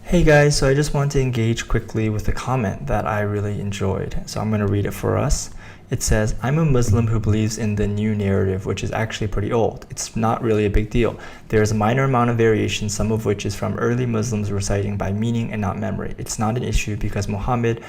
Hey guys, so I just want to engage quickly with a comment that I really enjoyed. So I'm going to read it for us. It says, I'm a Muslim who believes in the new narrative, which is actually pretty old. It's not really a big deal. There is a minor amount of variation, some of which is from early Muslims reciting by meaning and not memory. It's not an issue because Muhammad,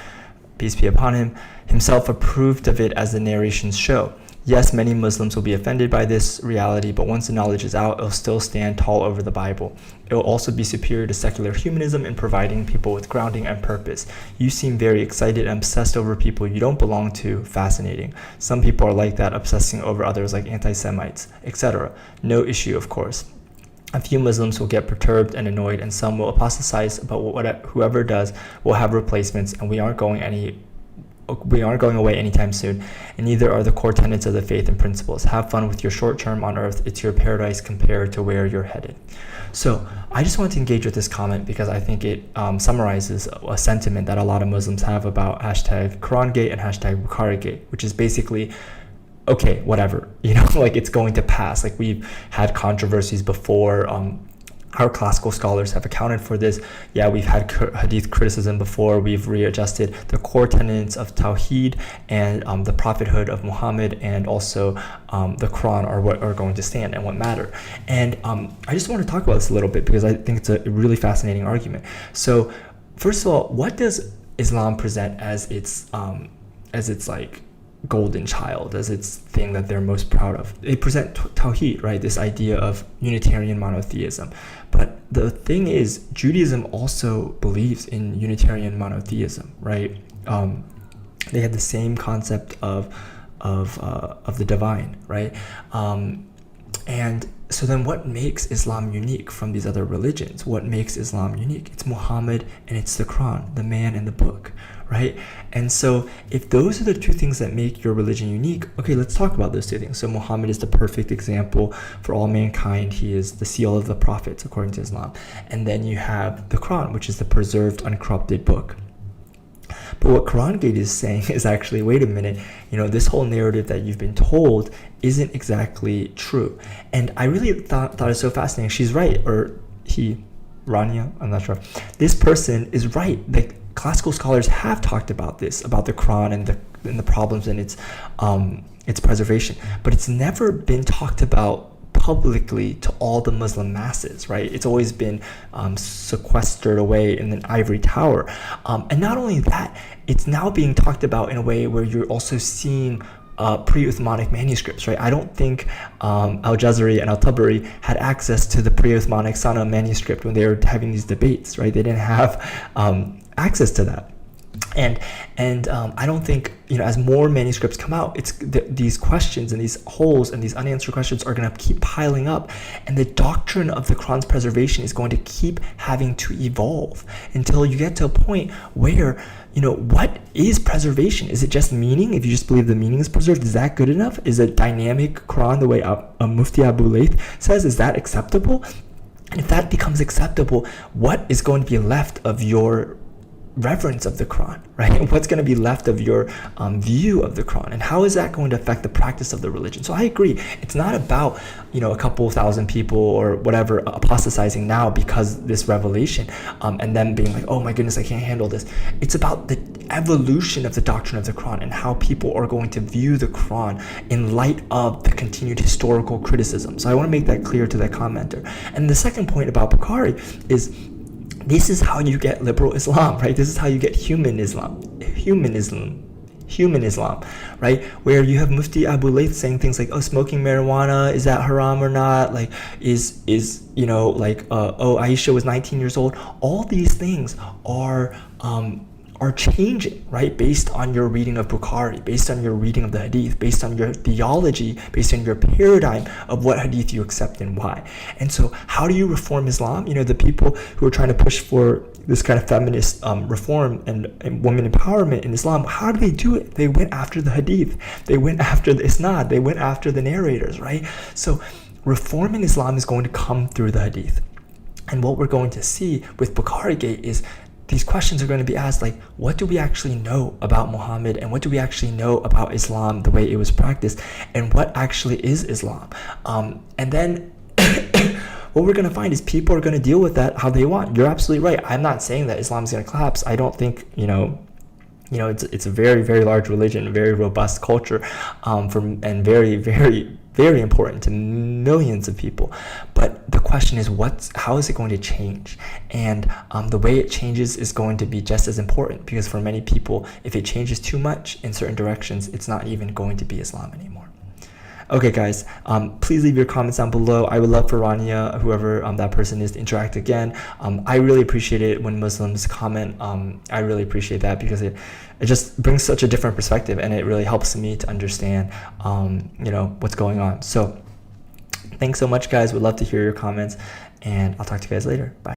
peace be upon him, himself approved of it as the narrations show. Yes, many Muslims will be offended by this reality, but once the knowledge is out, it'll still stand tall over the Bible. It will also be superior to secular humanism in providing people with grounding and purpose. You seem very excited and obsessed over people you don't belong to. Fascinating. Some people are like that, obsessing over others like anti-Semites, etc. No issue, of course. A few Muslims will get perturbed and annoyed, and some will apostatize, but whoever does will have replacements, and we aren't going away anytime soon, and neither are the core tenets of the faith and principles. Have fun with your short term on earth. It's your paradise compared to where you're headed. So I just want to engage with this comment because I think it summarizes a sentiment that a lot of Muslims have about hashtag Qurangate and hashtag Bukharigate, which is basically, okay, whatever, like it's going to pass. Like we've had controversies before. Our classical scholars have accounted for this. Yeah, we've had hadith criticism before. We've readjusted the core tenets of Tawheed and the prophethood of Muhammad, and also the Quran are what are going to stand and what matter. And I just want to talk about this a little bit because I think it's a really fascinating argument. So first of all, what does Islam present as its like golden child, as its thing that they're most proud of? They present Tawheed, right? This idea of Unitarian monotheism. But the thing is, Judaism also believes in Unitarian monotheism, right? They have the same concept of the divine, right? And so then what makes Islam unique from these other religions? What makes Islam unique? It's Muhammad and it's the Quran, the man and the book, right? And so if those are the two things that make your religion unique, okay, let's talk about those two things. So Muhammad is the perfect example for all mankind. He is the seal of the prophets, according to Islam. And then you have the Quran, which is the preserved, uncorrupted book. But what Qurangate is saying is actually, wait a minute, this whole narrative that you've been told isn't exactly true. And I really thought it was so fascinating. She's right, or he, Rania, I'm not sure. This person is right. Like classical scholars have talked about this, about the Quran and the problems in its preservation, but it's never been talked about publicly to all the Muslim masses, right? It's always been sequestered away in an ivory tower. And not only that, it's now being talked about in a way where you're also seeing pre-Uthmanic manuscripts, right? I don't think Al-Jazari and Al-Tabari had access to the pre-Uthmanic Sana manuscript when they were having these debates, right? They didn't have access to that. And I don't think, as more manuscripts come out, these questions and these holes and these unanswered questions are going to keep piling up, and the doctrine of the Quran's preservation is going to keep having to evolve until you get to a point where, what is preservation? Is it just meaning? If you just believe the meaning is preserved, is that good enough? Is a dynamic Quran, the way Mufti Abu Layth says, is that acceptable? And if that becomes acceptable, what is going to be left of your reverence of the Quran, right? What's going to be left of your view of the Quran, and how is that going to affect the practice of the religion? So I agree, it's not about a couple thousand people or whatever apostatizing now because this revelation, and then being like, oh my goodness, I can't handle this. It's about the evolution of the doctrine of the Quran and how people are going to view the Quran in light of the continued historical criticism. So I want to make that clear to that commenter. And the second point about Bukhari is, this is how you get liberal Islam, right? This is how you get human Islam, right? Where you have Mufti Abu Layth saying things like, oh, smoking marijuana, is that haram or not? Like, oh, Aisha was 19 years old. All these things are changing, right? Based on your reading of Bukhari, based on your reading of the Hadith, based on your theology, based on your paradigm of what Hadith you accept and why. And so how do you reform Islam? The people who are trying to push for this kind of feminist reform and women empowerment in Islam, how do they do it? They went after the Hadith. They went after the Isnad. They went after the narrators, right? So reforming Islam is going to come through the Hadith. And what we're going to see with Bukharigate is these questions are going to be asked, like, what do we actually know about Muhammad, and what do we actually know about Islam, the way it was practiced, and what actually is Islam? And then what we're going to find is people are going to deal with that how they want. You're absolutely right. I'm not saying that Islam is going to collapse. I don't think, it's a very, very large religion, a very robust culture, and very, very, very important to millions of people. But the question is, how is it going to change? And the way it changes is going to be just as important, because for many people, if it changes too much in certain directions, it's not even going to be Islam anymore. Okay, guys, please leave your comments down below. I would love for Rania, whoever that person is, to interact again. I really appreciate it when Muslims comment. I really appreciate that, because it just brings such a different perspective, and it really helps me to understand, what's going on. So thanks so much, guys. Would love to hear your comments, and I'll talk to you guys later. Bye.